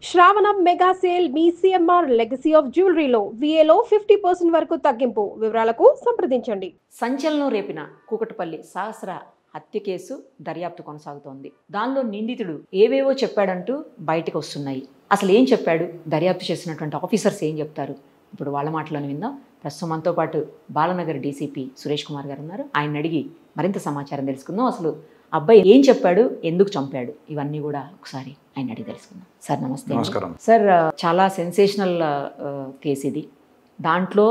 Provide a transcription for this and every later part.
శ్రావణం mega sale మీ CMR legacy of జ్యువెలరీలో విఏలో 50% వరకు తగ్గింపు. వివరాలకు సంప్రదించండి. సంచలనం రేపిన కూకట్పల్లి సహస్ర హత్య కేసు దర్యాప్తు కొనసాగుతోంది. దానిలో నిందితుడు ఏవేవో చెప్పాడంటూ బయటకు వస్తున్నాయి. అసలు ఏం చెప్పాడు, దర్యాప్తు చేసినటువంటి ఆఫీసర్స్ ఏం చెప్తారు, ఇప్పుడు వాళ్ళ మాటలను విందాం. ప్రస్తుతం మనతో పాటు బాలనగర్ డీసీపీ సురేష్ కుమార్ గారు ఉన్నారు. ఆయన అడిగి మరింత సమాచారం తెలుసుకుందాం. అసలు అబ్బాయి ఏం చెప్పాడు, ఎందుకు చంపాడు, ఇవన్నీ కూడా ఒకసారి ఆయన అడిగి తెలుసుకుందాం. సార్ నమస్తే. నమస్కారం సార్, చాలా సెన్సేషనల్ కేసు ఇది. దాంట్లో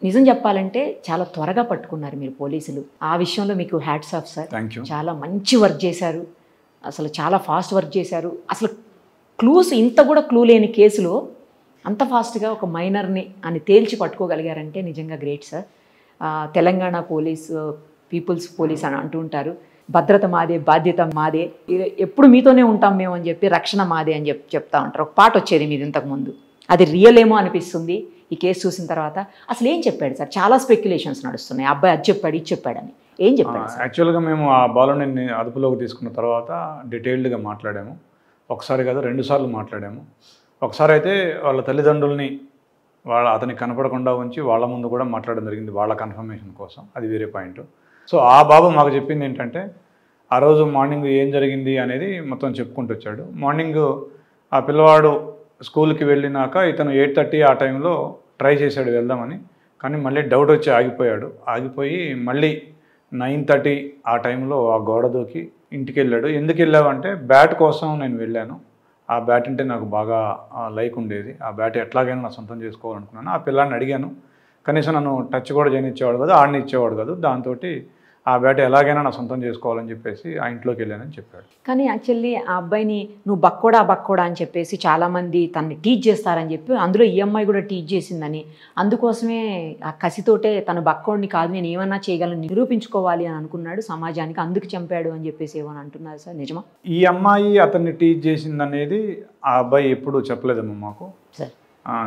నిజం చెప్పాలంటే చాలా త్వరగా పట్టుకున్నారు మీరు పోలీసులు. ఆ విషయంలో మీకు హ్యాట్స్ ఆఫ్ సార్. చాలా మంచి వర్క్ చేశారు, అసలు చాలా ఫాస్ట్ వర్క్ చేశారు. అసలు క్లూస్ ఇంత కూడా క్లూ లేని కేసులో అంత ఫాస్ట్గా ఒక మైనర్ని అని తేల్చి పట్టుకోగలిగారంటే నిజంగా great sir. Telangana police people's police అని అంటూ ఉంటారు. భద్రత మాదే, బాధ్యత మాదే, ఎప్పుడు మీతోనే ఉంటాం మేము అని చెప్పి, రక్షణ మాదే అని చెప్తా ఉంటారు. ఒక పాట వచ్చేది మీరు ఇంతకుముందు, అది రియల్ ఏమో అనిపిస్తుంది ఈ కేసు చూసిన తర్వాత. అసలు ఏం చెప్పాడు సార్? చాలా స్పెక్యులేషన్స్ నడుస్తున్నాయి, అబ్బాయి అది చెప్పాడు ఇది చెప్పాడని. ఏం చెప్పాడు? యాక్చువల్గా మేము ఆ బాలుని అదుపులోకి తీసుకున్న తర్వాత డీటెయిల్డ్గా మాట్లాడాము. ఒకసారి కాదు, 2 సార్లు మాట్లాడాము. ఒకసారి అయితే వాళ్ళ తల్లిదండ్రుల్ని అతనికి కనపడకుండా ఉంచి వాళ్ళ ముందు కూడా మాట్లాడడం జరిగింది, వాళ్ళ కన్ఫర్మేషన్ కోసం. అది వేరే పాయింట్. సో ఆ బాబు మాకు చెప్పింది ఏంటంటే, ఆ రోజు మార్నింగ్ ఏం జరిగింది అనేది మొత్తం చెప్పుకుంటూ వచ్చాడు. మార్నింగ్ ఆ పిల్లవాడు స్కూల్కి వెళ్ళినాక ఇతను 8:30 ఆ టైంలో ట్రై చేశాడు వెళ్దామని, కానీ మళ్ళీ డౌట్ వచ్చి ఆగిపోయి మళ్ళీ 9:30 ఆ టైంలో ఆ గోడ దూకి ఇంటికి వెళ్ళాడు. ఎందుకు వెళ్ళావంటే, బ్యాట్ కోసం నేను వెళ్ళాను, ఆ బ్యాట్ అంటే నాకు బాగా లైక్ ఉండేది, ఆ బ్యాట్ ఎట్లాగైనా నా సొంతం చేసుకోవాలనుకున్నాను. ఆ పిల్లాన్ని అడిగాను, కనీసం నన్ను టచ్ కూడా చేయనిచ్చేవాడు కాదు, ఆడిని ఇచ్చేవాడు కాదు. దాంతో ఆ బ్యాట్ ఎలాగైనా నా సొంతం చేసుకోవాలని చెప్పేసి ఆ ఇంట్లోకి వెళ్ళానని చెప్పాడు. కానీ యాక్చువల్లీ ఆ అబ్బాయిని నువ్వు బక్కోడా అని చెప్పేసి చాలామంది తనని టీచ్ చేస్తారని చెప్పి, అందులో ఈ అమ్మాయి కూడా టీచ్ చేసిందని, అందుకోసమే ఆ కసితోటే తను బక్కోడిని కాదు, నేను ఏమన్నా చేయగలను నిరూపించుకోవాలి అని అనుకున్నాడు సమాజానికి, అందుకు చంపాడు అని చెప్పేసి ఏమని అంటున్నారు సార్, నిజమా? ఈ అమ్మాయి అతన్ని టీచ్ చేసిందనేది ఆ అబ్బాయి ఎప్పుడూ చెప్పలేదమ్మా మాకు. సార్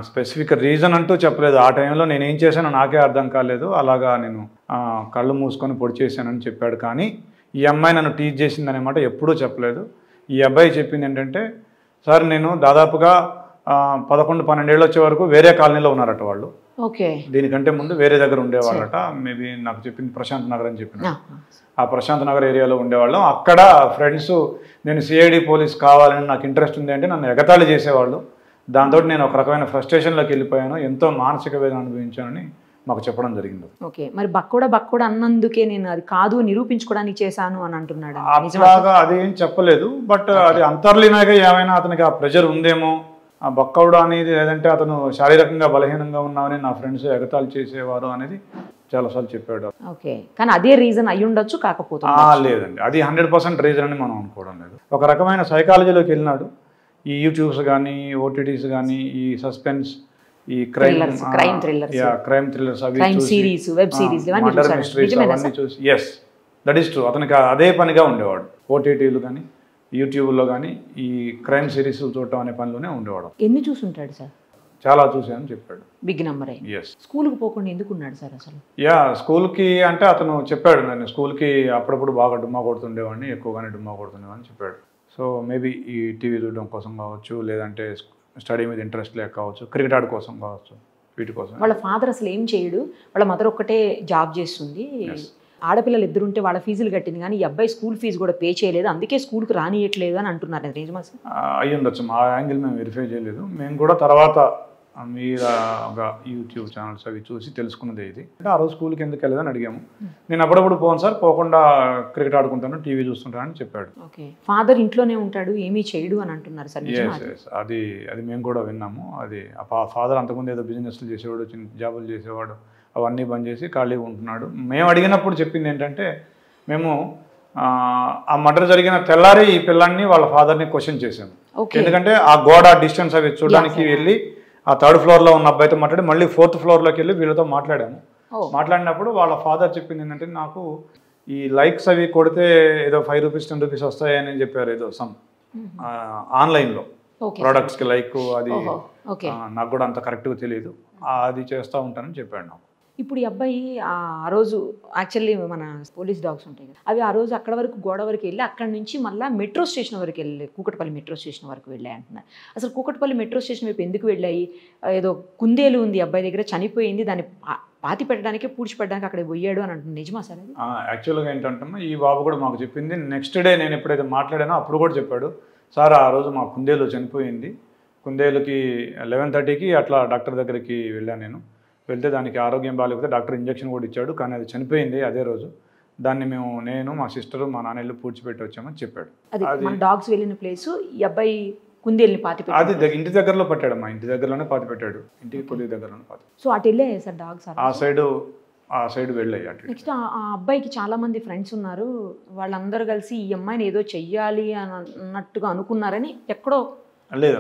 స్పెసిఫిక్ రీజన్ అంటూ చెప్పలేదు. ఆ టైంలో నేను ఏం చేశానో నాకే అర్థం కాలేదు, అలాగా నేను కళ్ళు మూసుకొని పొడి చేశానని చెప్పాడు. కానీ ఈ అమ్మాయి నన్ను టీచ్ చేసిందనే మాట ఎప్పుడూ చెప్పలేదు. ఈ అబ్బాయి చెప్పింది ఏంటంటే, సార్ నేను దాదాపుగా 11-12 ఏళ్ళు వచ్చే వరకు వేరే కాలనీలో ఉన్నారట వాళ్ళు. ఓకే. దీనికంటే ముందు వేరే దగ్గర ఉండేవాళ్ళట. మేబీ నాకు చెప్పింది ప్రశాంత్ నగర్ అని చెప్పిన. ఆ ప్రశాంత్ నగర్ ఏరియాలో ఉండేవాళ్ళం. అక్కడ ఫ్రెండ్స్ నేను సిఐడి పోలీస్ కావాలని నాకు ఇంట్రెస్ట్ ఉంది అంటే నన్ను ఎగతాళి చేసేవాళ్ళు. దాంతో నేను ఒక రకమైన ఫ్రస్ట్రేషన్లోకి వెళ్ళిపోయాను, ఎంతో మానసిక వేదన అనుభవించానని మాకు చెప్పడం జరిగింది. ఓకే, మరి బక్కోడా అన్నందుకే నేను అది కాదు నిరూపించుకోవడానికి చేశాను అని అంటున్నాడు. అట్లాగా అది ఏం చెప్పలేదు, బట్ అది అంతర్లీనంగా ఏమైనా అతనికి ఆ ప్రెషర్ ఉందేమో. ఆ బక్కవుడు అనేది లేదంటే అతను శారీరకంగా బలహీనంగా ఉన్నామని నా ఫ్రెండ్స్ ఎగతాళి చేసేవారు అనేది చాలాసార్లు చెప్పాడు. ఓకే, కానీ అదే రీజన్ అయ్యి ఉండొచ్చు, కాకపోతే లేదండి, అది 100% రీజన్ అని మనం అనుకోవడం లేదు. ఒక రకమైన సైకాలజీలోకి వెళ్ళినాడు. ఈ యూట్యూబ్స్ కానీ, ఓటీటీస్ కానీ, ఈ సస్పెన్స్, ఈ క్రైమ్ థ్రిల్లర్స్ అవి మర్డర్ మిస్టరీస్ అవన్నీ చూసి, ఎస్ దట్ ఈస్ ట్రూ, అతనికి అదే పనిగా ఉండేవాడు. ఓటీటీలు కానీ, యూట్యూబ్లో కానీ ఈ క్రైమ్ సిరీస్ చూడటం అనే పనిలోనే ఉండేవాడు. ఎన్ని చూసుంటాడు సార్? చాలా చూసాను చెప్పాడు. Big number. ఎస్. స్కూల్కి పోకుండా ఎందుకు ఉన్నాడు సార్ అసలు? స్కూల్కి అంటే అతను చెప్పాడు, నేను స్కూల్కి అప్పుడప్పుడు బాగా డుమ్మా కొడుతుండేవాడిని, ఎక్కువగానే డుమ్మా కొడుతుండేవాడిని చెప్పాడు. సో మేబీ ఈ టీవీ చూడడం కోసం కావచ్చు, లేదంటే స్టడీ మీద ఇంట్రెస్ట్ లేక కావచ్చు, క్రికెట్ ఆడ కోసం కావచ్చు, వీటి కోసం. వాళ్ళ ఫాదర్ అసలు ఏం చేయడు, వాళ్ళ మదర్ ఒక్కటే జాబ్ చేస్తుంది. ఆడపిల్లలు 2 ఉంటే వాళ్ళ ఫీజులు కట్టింది, కానీ ఈ అబ్బాయి స్కూల్ ఫీజు కూడా పే చేయలేదు, అందుకే స్కూల్కి రానియట్లేదు అని అంటున్నారు. అది నిజమా సార్? అయ్యి ఉండొచ్చు, ఆ యాంగిల్ మేము వెరిఫై చేయలేదు. మేము కూడా తర్వాత మీరు ఒక యూట్యూబ్ ఛానల్స్ అవి చూసి తెలుసుకున్నది ఇది. అంటే ఆ రోజు స్కూల్కి ఎందుకు వెళ్ళదని అడిగాము. నేను అప్పుడప్పుడు పోను సార్, పోకుండా క్రికెట్ ఆడుకుంటాను, టీవీ చూస్తుంటాను అని చెప్పాడు. ఓకే, ఫాదర్ ఇంట్లోనే ఉంటాడు, ఏమీ చేయడు అని అంటున్నారు సార్. అది మేము కూడా విన్నాము. అది ఫాదర్ అంతకుముందు ఏదో బిజినెస్లు చేసేవాడు, చిన్న జాబులు చేసేవాడు, అవన్నీ బంద్ చేసి ఖాళీగా ఉంటున్నాడు. మేము అడిగినప్పుడు చెప్పింది ఏంటంటే, మేము ఆ మర్డర్ జరిగిన తెల్లారి ఈ పిల్లాన్ని వాళ్ళ ఫాదర్ని క్వశ్చన్ చేశాము. ఎందుకంటే ఆ గోడ డిస్టెన్స్ అవి చూడడానికి వెళ్ళి ఆ 3rd ఫ్లోర్లో ఉన్న అబ్బాయితో మాట్లాడి మళ్ళీ 4th ఫ్లోర్లోకి వెళ్ళి వీళ్ళతో మాట్లాడాము. మాట్లాడినప్పుడు వాళ్ళ ఫాదర్ చెప్పింది ఏంటంటే, నాకు ఈ లైక్స్ అవి కొడితే ఏదో 5 రూపీస్ 10 రూపీస్ వస్తాయని చెప్పారు, ఏదో సమ్ ఆన్లైన్లో ప్రోడక్ట్స్కి లైక్, అది నాకు కూడా అంత కరెక్ట్గా తెలియదు, అది చేస్తూ ఉంటానని చెప్పాడు నాకు. ఇప్పుడు ఈ అబ్బాయి ఆ రోజు యాక్చువల్లీ మన పోలీస్ డాగ్స్ ఉంటాయి కదా, అవి ఆ రోజు అక్కడ వరకు గోడ వరకు వెళ్ళి అక్కడి నుంచి మళ్ళీ మెట్రో స్టేషన్ వరకు వెళ్ళి కూకట్పల్లి మెట్రో స్టేషన్ వరకు వెళ్ళాయి అంటున్నారు. అసలు కూకట్పల్లి మెట్రో స్టేషన్ వైపు ఎందుకు వెళ్ళాయి? ఏదో కుందేలు ఉంది అబ్బాయి దగ్గర, చనిపోయింది, దాన్ని పాతి పెట్టడానికి పూడ్చిపెట్టడానికి అక్కడ పోయాడు అని అంటుంది. నిజమా సార్ అది? యాక్చువల్గా ఏంటంటే ఈ బాబు కూడా మాకు చెప్పింది. నెక్స్ట్ డే నేను ఎప్పుడైతే మాట్లాడానో అప్పుడు కూడా చెప్పాడు, సార్ ఆ రోజు మా కుందేలు చనిపోయింది, కుందేలుకి 11:30కి అట్లా డాక్టర్ దగ్గరికి వెళ్ళాను. నేను వెళ్తే దానికి ఆరోగ్యం బాగాలేకపోతే డాక్టర్ ఇంజక్షన్ కూడా ఇచ్చాడు, కానీ అది చనిపోయింది అదే రోజు. దాన్ని నేను మా సిస్టరు మా నాన్నలు పూడ్చిపెట్టి వచ్చామని చెప్పాడు. అది మన డాగ్స్ వెళ్ళిన ప్లేస్, ఈ అబ్బాయి కుందేల్ని పాతి అది ఇంటి దగ్గరలో పెట్టాడు, మా ఇంటి దగ్గరలోనే పాతి పెట్టాడు, ఇంటికి కొద్ది దగ్గరలోనే పాతి. సో అటు వెళ్ళాయి సార్ డాగ్స్? ఆ సైడ్ వెళ్ళాయి అటు. నెక్స్ట్ ఆ అబ్బాయికి చాలా మంది ఫ్రెండ్స్ ఉన్నారు, వాళ్ళందరూ కలిసి ఈ అమ్మాయిని ఏదో చెయ్యాలి అన్నట్టుగా అనుకున్నారని ఎక్కడో లేదు,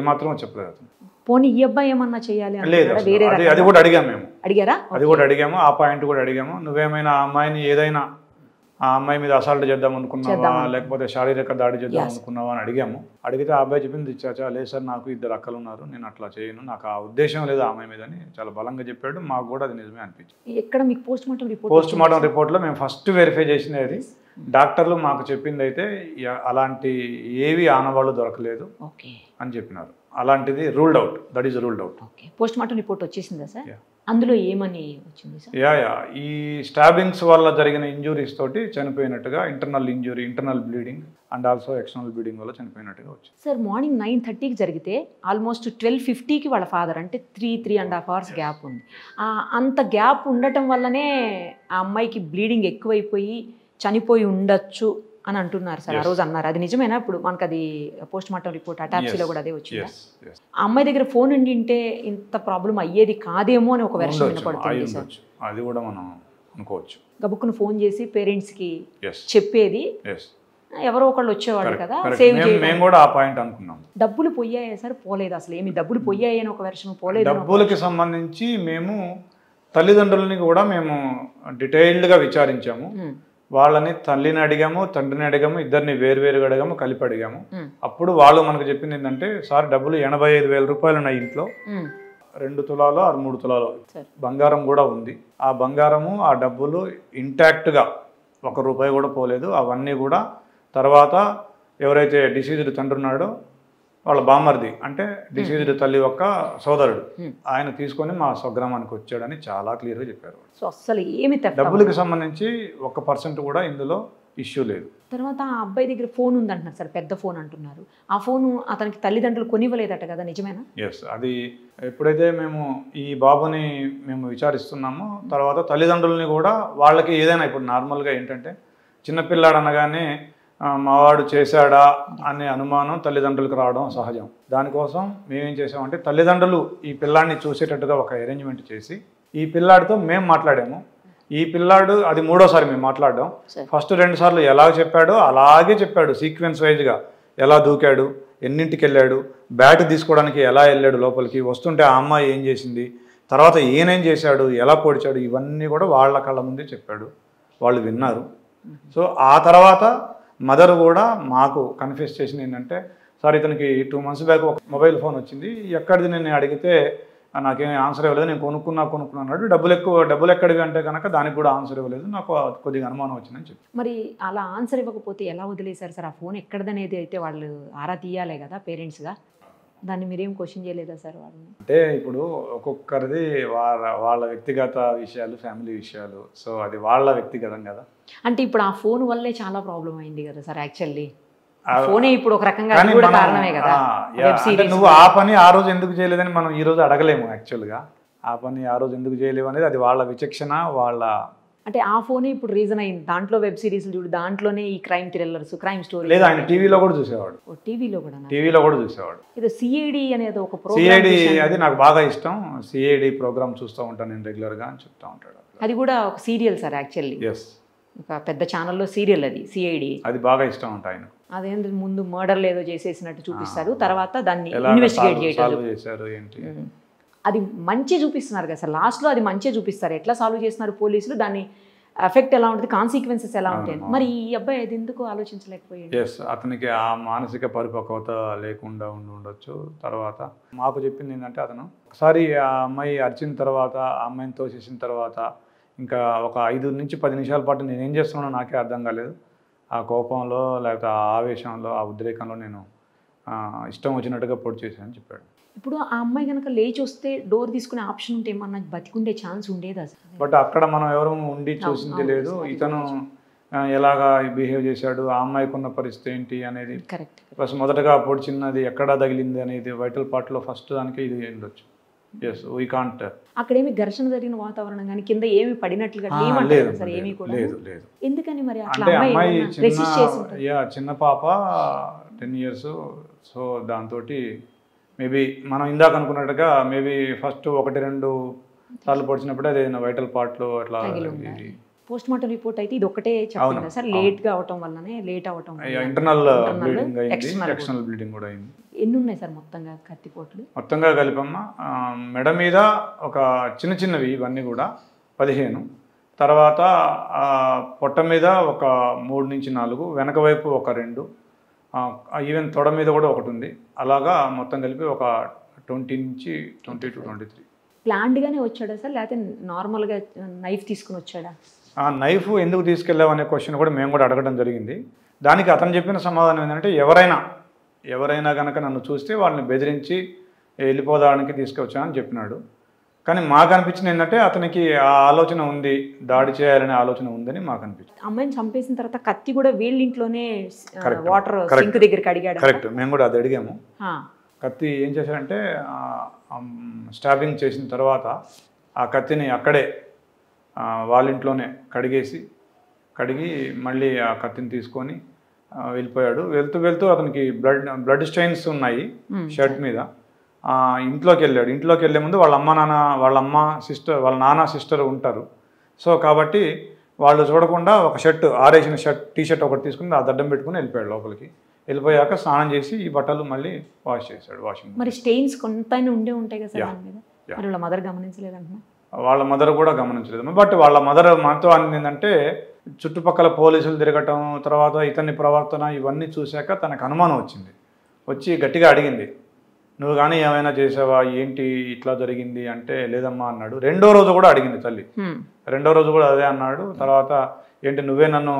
ఏమాత్రం చెప్పలేదు. పోనీ ఈ అబ్బాయి ఏమన్నా చేయాలి? అది కూడా అడిగాము మేము. అడిగారా? అది కూడా అడిగాము, ఆ పాయింట్ కూడా అడిగాము. నువ్వేమైనా ఆ అమ్మాయిని ఏదైనా ఆ అమ్మాయి మీద అసాల్ట్ చేద్దాం అనుకున్నావా, లేకపోతే శారీరక దాడి చేద్దాం అనుకున్నావా అని అడిగాము. అడిగితే ఆ అబ్బాయి చెప్పింది, చాచా లేదు సార్, నాకు 2 అక్కలు ఉన్నారు, నేను అట్లా చేయను, నాకు ఆ ఉద్దేశం లేదు ఆ అమ్మాయి మీద అని చాలా బలంగా చెప్పాడు. మాకు కూడా అది నిజమే అనిపించింది. ఎక్కడ మీకు పోస్ట్ మార్టం రిపోర్ట్లో మేము ఫస్ట్ వెరిఫై చేసినది అది. డాక్టర్లు మాకు చెప్పింది అయితే అలాంటి ఏవి ఆనవాళ్ళు దొరకలేదు అని చెప్పినారు. అలాంటిది ruled out, that is ruled out. Post mortem report వచ్చేసిందా సార్? అందులో ఏమని వచ్చింది సార్? ఈ స్టాబింగ్స్ వల్ల జరిగిన ఇంజురీస్ తోటి చనిపోయినట్టుగా, internal injury, internal bleeding and also external bleeding వల్ల చనిపోయినట్టుగా వచ్చింది. సార్ మార్నింగ్ 9:30కి జరిగితే ఆల్మోస్ట్ 12:50కి వాళ్ళ ఫాదర్, అంటే 3.5 hours గ్యాప్ ఉంది. అంత గ్యాప్ ఉండటం వల్లనే ఆ అమ్మాయికి బ్లీడింగ్ ఎక్కువైపోయి చనిపోయి ఉండొచ్చు అని అంటున్నారు సార్. ఆ రోజు అన్నారు, అది నిజమేనా? ఇప్పుడు మనకు అది పోస్ట్ మార్టం రిపోర్ట్ అటాప్సీలో కూడా అదే వచ్చిందా? ఆ అమ్మాయి దగ్గర ఫోన్ ఉండింటే ఇంత ప్రాబ్లం అయ్యేది కాదేమో అని ఒక వెర్షన్ వినపడుతుంది సార్. అది కూడా మనం అనుకోవచ్చు. గబుక్కును ఫోన్ చేసి పేరెంట్స్కి చెప్పేది, ఎవరో ఒకళ్ళు వచ్చేవాళ్ళు కదా, మేము కూడా ఆ పాయింట్ అనుకున్నాం. డబ్బులు పోయాయా సార్? పోలేదు, అసలు ఏమి డబ్బులు పోయాయి అని ఒక వెర్షన్, పోలేదు. డబ్బులకి సంబంధించి మేము తల్లిదండ్రులని కూడా మేము డీటెయిల్డ్గా విచారించాము. వాళ్ళని తల్లిని అడిగాము, తండ్రిని అడిగాము, ఇద్దరిని వేరువేరుగా అడిగాము, కలిపి అడిగాము. అప్పుడు వాళ్ళు మనకు చెప్పింది ఏంటంటే, సార్ డబ్బులు 85,000 రూపాయలు ఉన్నాయి ఇంట్లో, 2 తులాలో 3 తులాలో బంగారం కూడా ఉంది. ఆ బంగారము ఆ డబ్బులు ఇంటాక్ట్గా 1 రూపాయి కూడా పోలేదు. అవన్నీ కూడా తర్వాత ఎవరైతే డిసీజ్డ్ తండ్రి ఉన్నాడో వాళ్ళ బామ్మర్ది, అంటే డిసీజ్డ్ తల్లి యొక్క సోదరుడు, ఆయన తీసుకొని మా స్వగ్రామానికి వచ్చాడని చాలా క్లియర్గా చెప్పారు. సో అసలు ఏమి డబ్బులకి సంబంధించి 1% కూడా ఇందులో ఇష్యూ లేదు. తర్వాత ఆ అబ్బాయి దగ్గర ఫోన్ ఉందంటున్నారు సార్, పెద్ద ఫోన్ అంటున్నారు. ఆ ఫోను అతనికి తల్లిదండ్రులు కొనివ్వలేదట కదా, నిజమేనా? ఎస్, అది ఎప్పుడైతే మేము ఈ బాబుని విచారిస్తున్నామో తర్వాత తల్లిదండ్రులని కూడా వాళ్ళకి ఏదైనా, ఇప్పుడు నార్మల్గా ఏంటంటే చిన్నపిల్లాడు అనగానే మావాడు చేశాడా అనే అనుమానం తల్లిదండ్రులకు రావడం సహజం. దానికోసం మేమేం చేసామంటే, తల్లిదండ్రులు ఈ పిల్లాడిని చూసేటట్టుగా ఒక అరేంజ్మెంట్ చేసి ఈ పిల్లాడితో మేము మాట్లాడాము. ఈ పిల్లాడు అది 3వసారి మేము మాట్లాడడం. ఫస్ట్ 2 సార్లు ఎలా చెప్పాడో అలాగే చెప్పాడు, సీక్వెన్స్ వైజ్గా. ఎలా దూకాడు, ఎన్నింటికి వెళ్ళాడు, బ్యాట్ తీసుకోవడానికి ఎలా వెళ్ళాడు లోపలికి, వస్తుంటే ఆ అమ్మాయి ఏం చేసింది, తర్వాత ఈయనేం చేశాడు, ఎలా పొడిచాడు, ఇవన్నీ కూడా వాళ్ళ కళ్ళ ముందే చెప్పాడు. వాళ్ళు విన్నారు. సో ఆ తర్వాత మదర్ కూడా మాకు కన్ఫ్యూస్ చేసింది ఏంటంటే, సార్ ఇతనికి 2 months బ్యాక్ ఒక మొబైల్ ఫోన్ వచ్చింది, ఎక్కడిది నేను అడిగితే నాకేమీ ఆన్సర్ ఇవ్వలేదు, నేను కొనుక్కున్నా అన్నాడు. డబ్బులు ఎక్కడివి అంటే కనుక దానికి కూడా ఆన్సర్ ఇవ్వలేదు, నాకు కొద్దిగా అనుమానం వచ్చిందని చెప్పి. మరి అలా ఆన్సర్ ఇవ్వకపోతే ఎలా వదిలేశారు సార్? ఆ ఫోన్ ఎక్కడదనేది అయితే వాళ్ళు ఆరా తీయాలే కదా పేరెంట్స్గా, దాన్ని మీరేం క్వశ్చన్ చేయలేదా సార్ వాళ్ళు? అంటే ఇప్పుడు ఒక్కొక్కరిది వాళ్ళ వ్యక్తిగత విషయాలు, ఫ్యామిలీ విషయాలు, సో అది వాళ్ళ వ్యక్తిగతం కదా. అంటే ఇప్పుడు ఆ ఫోన్ వల్లే చాలా ప్రాబ్లం అయింది కదా సార్. యాక్చువల్లీ ఫోనే ఇప్పుడు ఒక రకంగా కారణమే కదా. నువ్వు ఆ పని ఆ రోజు ఎందుకు చేయలేదని మనం ఈ రోజు అడగలేము. యాక్చువల్గా ఆ పని ఆ రోజు ఎందుకు చేయలేము అనేది అది వాళ్ళ విచక్షణ, వాళ్ళ. అంటే ఆ ఫోనే ఇప్పుడు రీజన్ అయింది. దాంట్లో వెబ్ సిరీస్లు చూడు, దాంట్లోనే ఈ క్రైమ్ థ్రిల్లర్స్, క్రైమ్ స్టోరీ. లేదు, ఆయన టీవీలో కూడా చూసేవాడు. టీవీలో కూడా చూసేవాడు. ఇది సిఐడి అనేది ఒక ప్రోగ్రామ్. సిఐడి అది నాకు బాగా ఇష్టం. సిఐడి ప్రోగ్రామ్ చూస్తూ ఉంటాను నేను రెగ్యులర్గా అని చెప్తా ఉంటాడు. అది కూడా ఒక సీరియల్ సార్ యాక్చువల్లీ. ఒక పెద్ద ఛానల్లో సీరియల్ అది సిఐడి. అది బాగా ఇష్టం ఉంటాయి ఆయన. అదేంటి ముందు మర్డర్లు ఏదో చేసేసినట్టు చూపిస్తారు, తర్వాత దాన్ని ఇన్వెస్టిగేట్ చేయడం. అది మంచి చూపిస్తున్నారు కదా సార్, లాస్ట్లో అది మంచిగా చూపిస్తారు. ఎట్లా సాల్వ్ చేస్తున్నారు పోలీసులు, దాన్ని ఎఫెక్ట్ ఎలా ఉంటుంది, కాన్సిక్వెన్సెస్ ఎలా ఉంటాయి. మరి ఈ అబ్బాయి అది ఎందుకు ఆలోచించలేకపోయాడు? ఎస్, అతనికి ఆ మానసిక పరిపక్వత లేకుండా ఉండొచ్చు. తర్వాత మాకు చెప్పింది ఏంటంటే, అతను ఒకసారి ఆ అమ్మాయి అరిచిన తర్వాత, ఆ అమ్మాయిని తోసేసిన తర్వాత ఇంకా ఒక 5 నుంచి 10 నిమిషాల పాటు నేను ఏం చేస్తున్నానో నాకే అర్థం కాలేదు. ఆ కోపంలో లేకపోతే ఆ ఆవేశంలో, ఆ ఉద్రేకంలో నేను ఇష్టం వచ్చినట్టుగా పొడి చేశానని చెప్పాడు. ఇప్పుడు ఆ అమ్మాయి కనుక లేచి వస్తే డోర్ తీసుకునే ఆప్షన్ ఉంటే ఏమన్నా బతికుండే ఛాన్స్ ఉండేది అసలు? బట్ అక్కడ మనం ఎవరు ఉండి చూసింది లేదు. ఇతను ఎలాగా బిహేవ్ చేశాడు, ఆ అమ్మాయికి ఉన్న పరిస్థితి ఏంటి అనేది, కరెక్ట్. ప్లస్ మొదటగా పొడిచినది ఎక్కడ తగిలింది అనేది వైటల్ పార్ట్లో ఫస్ట్ దానికి ఇది ఉండొచ్చు. Yes, we can't. అక్కడేమి ఘర్షణ జరిగిన వాతావరణం కానీ కింద ఏమి పడినట్లుగా ఏమీ కూడా లేదు లేదు. ఎందుకని మరి అంటే అమ్మాయి చిన్న పాప 10 years. సో దాంతో మేబీ మనం ఇందాక అనుకున్నట్టుగా మేబీ ఫస్ట్ 1-2 సార్లు పొడిచినప్పుడే అది వైటల్ పార్ట్లో అట్లా. పోస్ట్ మార్టం రిపోర్ట్ అయితే ఇది ఒకటే చెప్పింది సార్, లేట్గా అవటం వల్లనే, లేట్ అవటం ఇంటర్నల్ బ్లీడింగ్ అయింది, ఎక్స్టర్నల్ బ్లీడింగ్ కూడా అయింది. ఎన్ని ఉన్నాయి సార్ మొత్తంగా కత్తిపోట్లు? మొత్తంగా కలిపమ్మ మెడ మీద ఒక చిన్నవి ఇవన్నీ కూడా 15, తర్వాత పొట్ట మీద ఒక 3 నుంచి 4, వెనక వైపు ఒక 2, ఈవెన్ తొడ మీద కూడా ఒకటి ఉంది. అలాగా మొత్తం కలిపి ఒక 20 నుంచి 20 to 23. ప్లాన్డ్గానే వచ్చాడా సార్, లేకపోతే నార్మల్గా నైఫ్ తీసుకుని వచ్చాడా? ఆ నైఫ్ ఎందుకు తీసుకెళ్ళావు అనే క్వశ్చన్ కూడా మేము కూడా అడగడం జరిగింది. దానికి అతను చెప్పిన సమాధానం ఏంటంటే, ఎవరైనా కనుక నన్ను చూస్తే వాళ్ళని బెదిరించి వెళ్ళిపోదానికి తీసుకొచ్చానని చెప్పినాడు. కానీ మాకు అనిపించింది ఏంటంటే, అతనికి ఆ ఆలోచన ఉంది, దాడి చేయాలనే ఆలోచన ఉందని మాకు అనిపించింది. అమ్మాయిని చంపేసిన తర్వాత కత్తి కూడా వీళ్ళ ఇంట్లోనే వాటర్ సింక్ దగ్గరికి అడిగాడు. కరెక్ట్, మేము కూడా అది అడిగాము. కత్తి ఏం చేశాడంటే, స్టాబింగ్ చేసిన తర్వాత ఆ కత్తిని అక్కడే వాళ్ళ ఇంట్లోనే కడిగి మళ్ళీ ఆ కత్తిని తీసుకొని వెళ్ళిపోయాడు. వెళ్తూ అతనికి బ్లడ్ స్టెయిన్స్ ఉన్నాయి షర్ట్ మీద. ఇంట్లోకి వెళ్ళే ముందు వాళ్ళ నాన్న సిస్టర్ ఉంటారు. సో కాబట్టి వాళ్ళు చూడకుండా ఒక ఆరేసిన టీ-షర్ట్ ఒకటి తీసుకుని ఆ దడ్డం పెట్టుకుని వెళ్ళిపోయాడు లోపలికి. వెళ్ళిపోయాక స్నానం చేసి ఈ బట్టలు మళ్ళీ వాష్ చేశాడు వాషింగ్. మరి స్టెయిన్స్ కొంత ఉండే ఉంటాయి కదా సార్ మీద, మరి వాళ్ళ మదర్ గమనించలేదంటున్నా? వాళ్ళ మదర్ కూడా గమనించలేదు. బట్ వాళ్ళ మదర్ మనతో అనింది ఏంటంటే, చుట్టుపక్కల పోలీసులు తిరగటం, తర్వాత ఇతని ప్రవర్తన ఇవన్నీ చూశాక తనకు అనుమానం వచ్చి గట్టిగా అడిగింది, నువ్వు కానీ ఏమైనా చేసావా, ఏంటి ఇట్లా జరిగింది అంటే, లేదమ్మా అన్నాడు. 2వ రోజు కూడా అడిగింది తల్లి. 2వ రోజు కూడా అదే అన్నాడు. తర్వాత ఏంటి నువ్వే నన్ను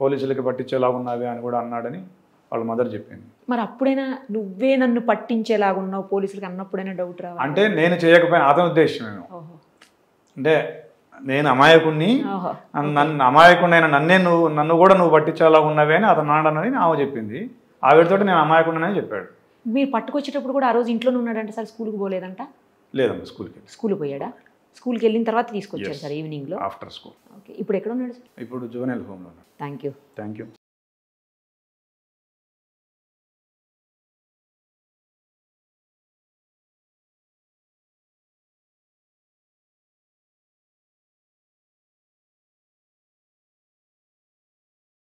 పోలీసులకి పట్టించేలాగా ఉన్నావే అని కూడా అన్నాడని వాళ్ళ మదర్ చెప్పింది. మరి అప్పుడైనా నువ్వే నన్ను పట్టించేలాగున్నావు పోలీసులకి అన్నప్పుడైనా డౌట్ రావాలి? అంటే నేను చేయకపోయినా అతని ఉద్దేశం అంటే, నేను అమాయకుడిని, అమాయకుడైన నన్ను కూడా నువ్వు పట్టించేలా ఉన్నవే అని అతను అన్నాడని ఆమె చెప్పింది. ఆవిడతో నేను అమాయకుడిని చెప్పాడు. మీరు పట్టుకొచ్చేటప్పుడు కూడా ఆ రోజు ఇంట్లోనే ఉన్నాడంట సార్, స్కూల్కి పోలేదంట? లేదమ్మా, స్కూల్కి పోయాడా? స్కూల్కి వెళ్ళిన తర్వాత తీసుకొచ్చారు సార్ ఈవినింగ్లో? After school. ఓకే, ఇప్పుడు ఎక్కడ ఉన్నాడు సార్? ఇప్పుడు జువెనైల్ హోమ్లో. Thank you.